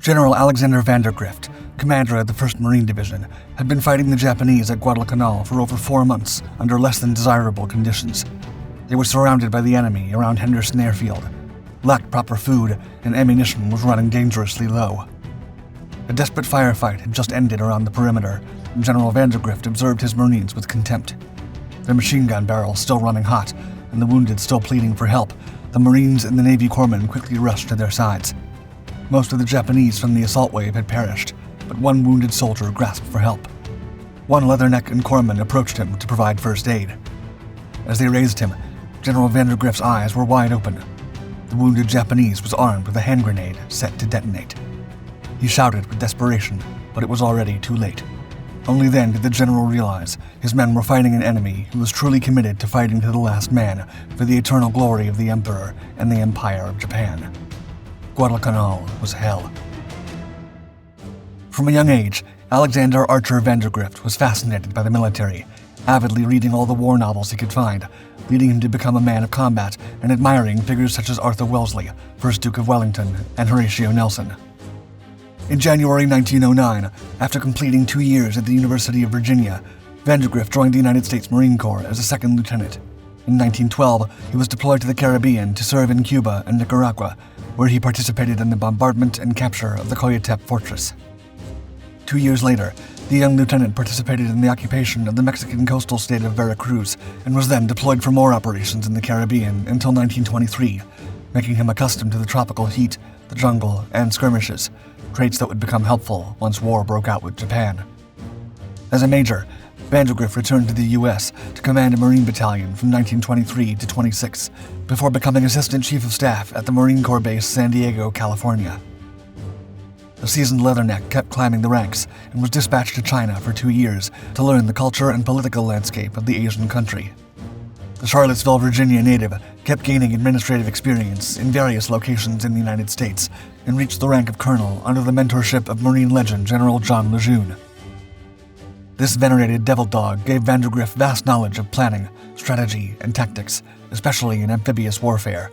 General Alexander Vandegrift, commander of the 1st Marine Division, had been fighting the Japanese at Guadalcanal for over 4 months under less than desirable conditions. They were surrounded by the enemy around Henderson Airfield, lacked proper food, and ammunition was running dangerously low. A desperate firefight had just ended around the perimeter, and General Vandegrift observed his Marines with contempt. Their machine gun barrels still running hot, and the wounded still pleading for help, the Marines and the Navy Corpsman quickly rushed to their sides. Most of the Japanese from the assault wave had perished, but one wounded soldier grasped for help. One leatherneck and corpsman approached him to provide first aid. As they raised him, General Vandegrift's eyes were wide open. The wounded Japanese was armed with a hand grenade set to detonate. He shouted with desperation, but it was already too late. Only then did the general realize his men were fighting an enemy who was truly committed to fighting to the last man for the eternal glory of the Emperor and the Empire of Japan. Guadalcanal was hell. From a young age, Alexander Archer Vandegrift was fascinated by the military, avidly reading all the war novels he could find, leading him to become a man of combat and admiring figures such as Arthur Wellesley, 1st Duke of Wellington, and Horatio Nelson. In January 1909, after completing 2 years at the University of Virginia, Vandegrift joined the United States Marine Corps as a 2nd lieutenant. In 1912, he was deployed to the Caribbean to serve in Cuba and Nicaragua, where he participated in the bombardment and capture of the Coyotep fortress. 2 years later, the young lieutenant participated in the occupation of the Mexican coastal state of Veracruz and was then deployed for more operations in the Caribbean until 1923, making him accustomed to the tropical heat, the jungle, and skirmishes, traits that would become helpful once war broke out with Japan. As a major, Vandegrift returned to the U.S. to command a Marine battalion from 1923 to 26, before becoming Assistant Chief of Staff at the Marine Corps Base San Diego, California. The seasoned leatherneck kept climbing the ranks and was dispatched to China for 2 years to learn the culture and political landscape of the Asian country. The Charlottesville, Virginia native kept gaining administrative experience in various locations in the United States and reached the rank of colonel under the mentorship of Marine legend General John Lejeune. This venerated devil dog gave Vandegrift vast knowledge of planning, strategy, and tactics, especially in amphibious warfare.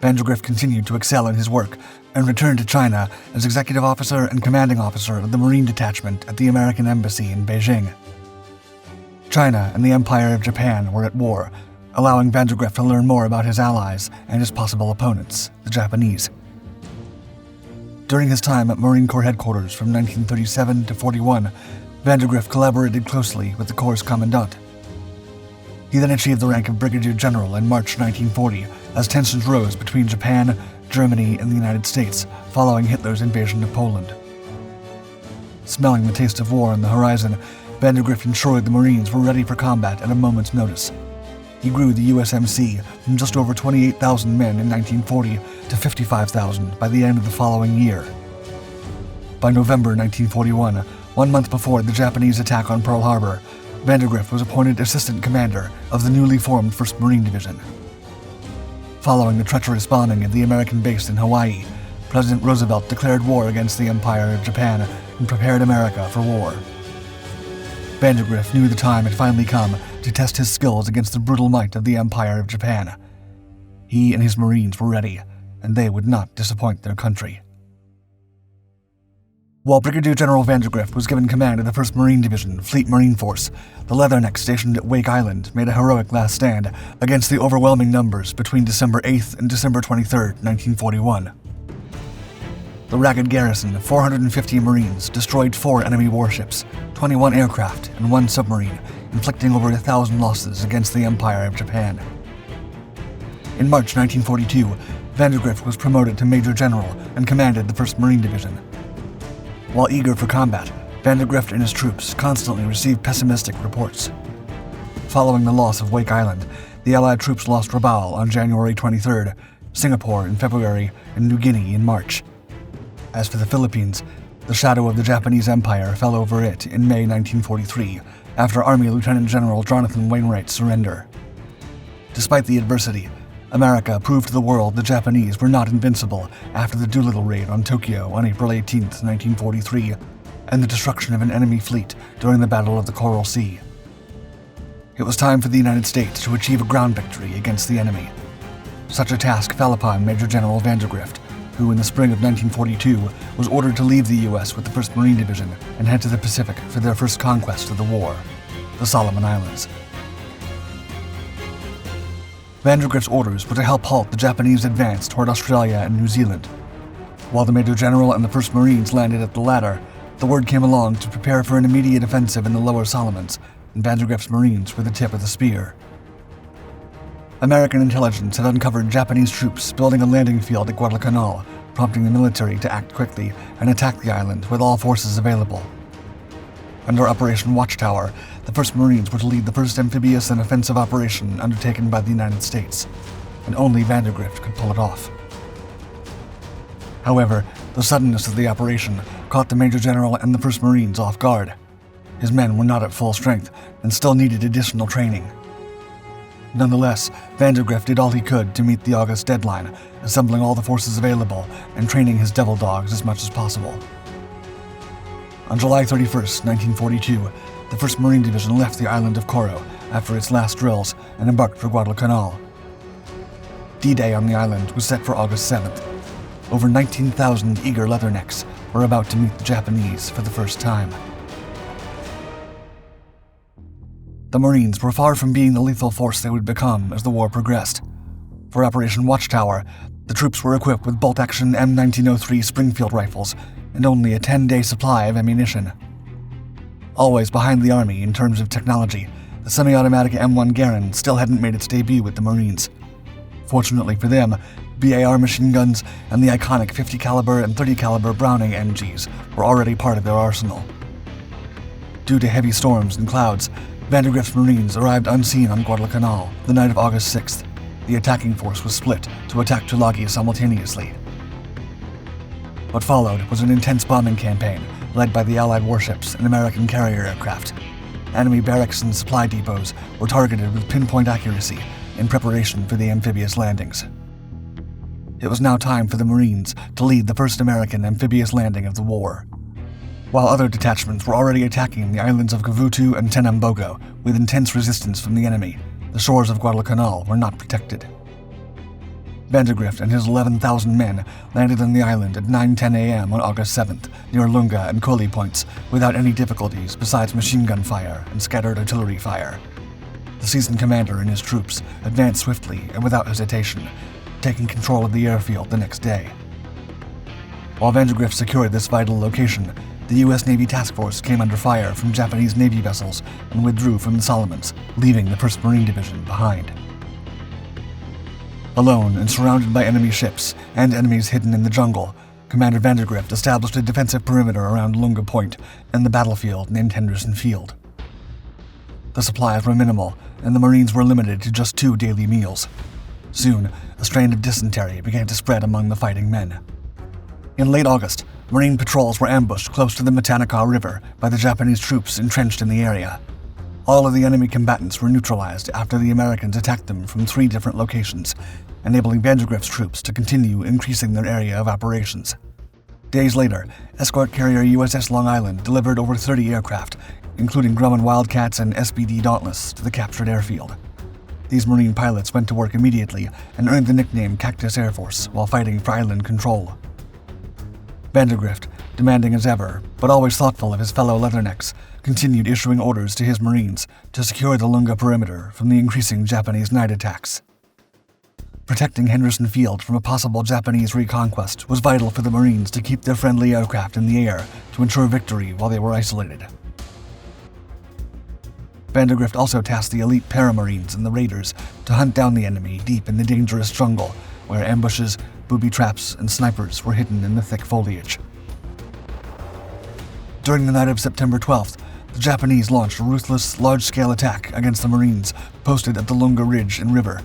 Vandegrift continued to excel in his work and returned to China as executive officer and commanding officer of the Marine Detachment at the American Embassy in Beijing. China and the Empire of Japan were at war, allowing Vandegrift to learn more about his allies and his possible opponents, the Japanese. During his time at Marine Corps headquarters from 1937 to 41, Vandegrift collaborated closely with the Corps' commandant. He then achieved the rank of Brigadier General in March 1940 as tensions rose between Japan, Germany, and the United States following Hitler's invasion of Poland. Smelling the taste of war on the horizon, Vandegrift ensured the Marines were ready for combat at a moment's notice. He grew the USMC from just over 28,000 men in 1940 to 55,000 by the end of the following year. By November 1941, 1 month before the Japanese attack on Pearl Harbor, Vandegrift was appointed assistant commander of the newly formed 1st Marine Division. Following the treacherous bombing of the American base in Hawaii, President Roosevelt declared war against the Empire of Japan and prepared America for war. Vandegrift knew the time had finally come to test his skills against the brutal might of the Empire of Japan. He and his Marines were ready, and they would not disappoint their country. While Brigadier General Vandegrift was given command of the 1st Marine Division Fleet Marine Force, the Leatherneck stationed at Wake Island made a heroic last stand against the overwhelming numbers between December 8th and December 23rd, 1941. The ragged garrison of 450 Marines destroyed 4 enemy warships, 21 aircraft, and 1 submarine, inflicting over 1,000 losses against the Empire of Japan. In March 1942, Vandegrift was promoted to Major General and commanded the 1st Marine Division. While eager for combat, Vandegrift and his troops constantly received pessimistic reports. Following the loss of Wake Island, the Allied troops lost Rabaul on January 23rd, Singapore in February, and New Guinea in March. As for the Philippines, the shadow of the Japanese Empire fell over it in May 1943, after Army Lieutenant General Jonathan Wainwright's surrender. Despite the adversity, America proved to the world the Japanese were not invincible after the Doolittle raid on Tokyo on April 18, 1943, and the destruction of an enemy fleet during the Battle of the Coral Sea. It was time for the United States to achieve a ground victory against the enemy. Such a task fell upon Major General Vandegrift, who in the spring of 1942 was ordered to leave the U.S. with the 1st Marine Division and head to the Pacific for their first conquest of the war, the Solomon Islands. Vandegrift's orders were to help halt the Japanese advance toward Australia and New Zealand. While the Major General and the 1st Marines landed at the latter, the word came along to prepare for an immediate offensive in the lower Solomons, and Vandegrift's Marines were the tip of the spear. American intelligence had uncovered Japanese troops building a landing field at Guadalcanal, prompting the military to act quickly and attack the island with all forces available. Under Operation Watchtower, the 1st Marines were to lead the first amphibious and offensive operation undertaken by the United States, and only Vandegrift could pull it off. However, the suddenness of the operation caught the Major General and the 1st Marines off guard. His men were not at full strength and still needed additional training. Nonetheless, Vandegrift did all he could to meet the August deadline, assembling all the forces available and training his devil dogs as much as possible. On July 31, 1942, the 1st Marine Division left the island of Coro after its last drills and embarked for Guadalcanal. D-Day on the island was set for August 7th. Over 19,000 eager leathernecks were about to meet the Japanese for the first time. The Marines were far from being the lethal force they would become as the war progressed. For Operation Watchtower, the troops were equipped with bolt-action M1903 Springfield rifles and only a 10-day supply of ammunition. Always behind the Army in terms of technology, the semi-automatic M1 Garand still hadn't made its debut with the Marines. Fortunately for them, BAR machine guns and the iconic 50 caliber and 30 caliber Browning MGs were already part of their arsenal. Due to heavy storms and clouds, Vandegrift's Marines arrived unseen on Guadalcanal the night of August 6th. The attacking force was split to attack Tulagi simultaneously. What followed was an intense bombing campaign led by the Allied warships and American carrier aircraft. Enemy barracks and supply depots were targeted with pinpoint accuracy in preparation for the amphibious landings. It was now time for the Marines to lead the first American amphibious landing of the war. While other detachments were already attacking the islands of Gavutu and Tenambogo with intense resistance from the enemy, the shores of Guadalcanal were not protected. Vandegrift and his 11,000 men landed on the island at 9:10 a.m. on August 7th, near Lunga and Koli points, without any difficulties besides machine gun fire and scattered artillery fire. The seasoned commander and his troops advanced swiftly and without hesitation, taking control of the airfield the next day. While Vandegrift secured this vital location, the U.S. Navy task force came under fire from Japanese Navy vessels and withdrew from the Solomons, leaving the 1st Marine Division behind. Alone and surrounded by enemy ships and enemies hidden in the jungle, Commander Vandegrift established a defensive perimeter around Lunga Point and the battlefield named Henderson Field. The supplies were minimal, and the Marines were limited to just 2 daily meals. Soon, a strain of dysentery began to spread among the fighting men. In late August, Marine patrols were ambushed close to the Matanacaw River by the Japanese troops entrenched in the area. All of the enemy combatants were neutralized after the Americans attacked them from 3 different locations, enabling Vandegrift's troops to continue increasing their area of operations. Days later, escort carrier USS Long Island delivered over 30 aircraft, including Grumman Wildcats and SBD Dauntless, to the captured airfield. These Marine pilots went to work immediately and earned the nickname Cactus Air Force while fighting for island control. Vandegrift, demanding as ever, but always thoughtful of his fellow leathernecks, continued issuing orders to his Marines to secure the Lunga perimeter from the increasing Japanese night attacks. Protecting Henderson Field from a possible Japanese reconquest was vital for the Marines to keep their friendly aircraft in the air to ensure victory while they were isolated. Vandegrift also tasked the elite Paramarines and the Raiders to hunt down the enemy deep in the dangerous jungle, where ambushes, booby traps, and snipers were hidden in the thick foliage. During the night of September 12th, the Japanese launched a ruthless, large-scale attack against the Marines posted at the Lunga Ridge and River.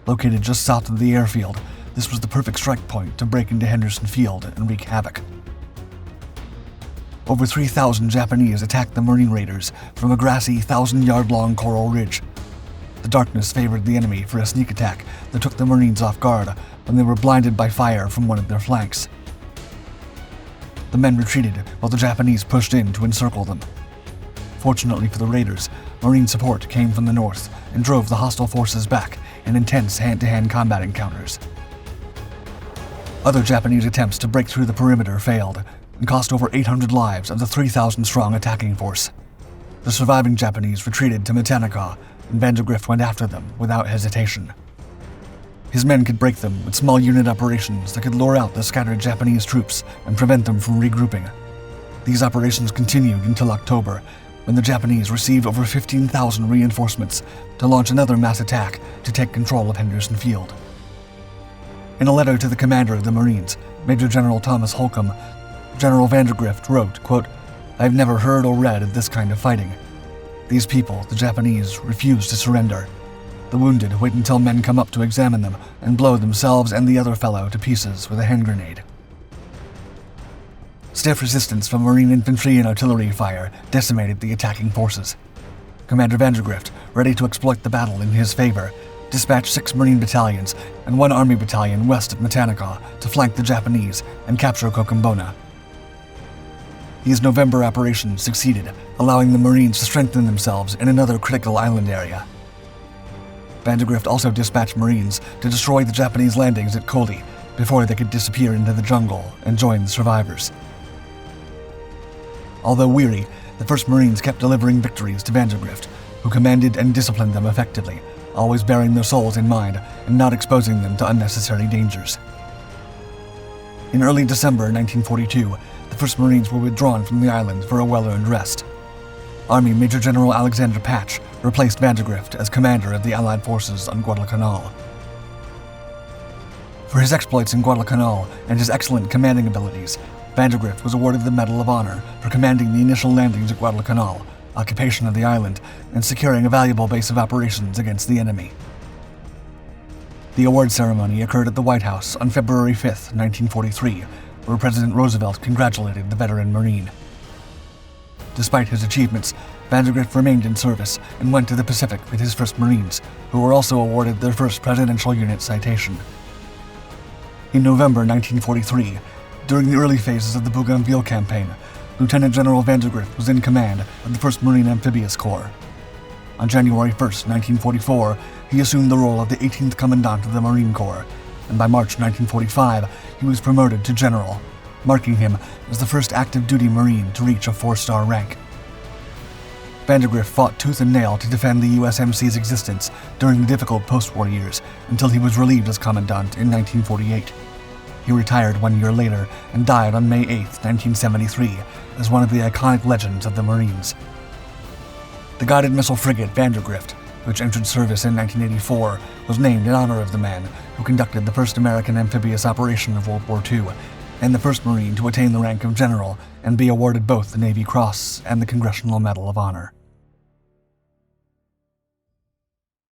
Located just south of the airfield, this was the perfect strike point to break into Henderson Field and wreak havoc. Over 3,000 Japanese attacked the Marine Raiders from a grassy, 1,000-yard-long coral ridge. The darkness favored the enemy for a sneak attack that took the Marines off guard when they were blinded by fire from one of their flanks. The men retreated while the Japanese pushed in to encircle them. Fortunately for the Raiders, Marine support came from the north and drove the hostile forces back in intense hand-to-hand combat encounters. Other Japanese attempts to break through the perimeter failed and cost over 800 lives of the 3,000-strong attacking force. The surviving Japanese retreated to Matanacaw, and Vandegrift went after them without hesitation. His men could break them with small unit operations that could lure out the scattered Japanese troops and prevent them from regrouping. These operations continued until October, when the Japanese received over 15,000 reinforcements to launch another mass attack to take control of Henderson Field. In a letter to the commander of the Marines, Major General Thomas Holcomb, General Vandegrift wrote, quote, "I've never heard or read of this kind of fighting. These people, the Japanese, refuse to surrender. The wounded wait until men come up to examine them and blow themselves and the other fellow to pieces with a hand grenade." Stiff resistance from Marine infantry and artillery fire decimated the attacking forces. Commander Vandegrift, ready to exploit the battle in his favor, dispatched 6 Marine battalions and 1 Army battalion west of Matanacaw to flank the Japanese and capture Cocambona. These November operations succeeded, allowing the Marines to strengthen themselves in another critical island area. Vandegrift also dispatched Marines to destroy the Japanese landings at Coley before they could disappear into the jungle and join the survivors. Although weary, the 1st Marines kept delivering victories to Vandegrift, who commanded and disciplined them effectively, always bearing their souls in mind and not exposing them to unnecessary dangers. In early December 1942, the 1st Marines were withdrawn from the island for a well-earned rest. Army Major General Alexander Patch replaced Vandegrift as commander of the Allied forces on Guadalcanal. For his exploits in Guadalcanal and his excellent commanding abilities, Vandegrift was awarded the Medal of Honor for commanding the initial landings at Guadalcanal, occupation of the island, and securing a valuable base of operations against the enemy. The award ceremony occurred at the White House on February 5, 1943, where President Roosevelt congratulated the veteran Marine. Despite his achievements, Vandegrift remained in service and went to the Pacific with his 1st Marines, who were also awarded their first Presidential Unit citation. In November 1943, during the early phases of the Bougainville campaign, Lieutenant General Vandegrift was in command of the 1st Marine Amphibious Corps. On January 1, 1944, he assumed the role of the 18th Commandant of the Marine Corps, and by March 1945, he was promoted to General, marking him as the first active-duty Marine to reach a 4-star rank. Vandegrift fought tooth and nail to defend the USMC's existence during the difficult post-war years until he was relieved as Commandant in 1948. He retired 1 year later and died on May 8, 1973, as one of the iconic legends of the Marines. The guided missile frigate Vandegrift, which entered service in 1984, was named in honor of the man who conducted the first American amphibious operation of World War II, and the first Marine to attain the rank of General and be awarded both the Navy Cross and the Congressional Medal of Honor.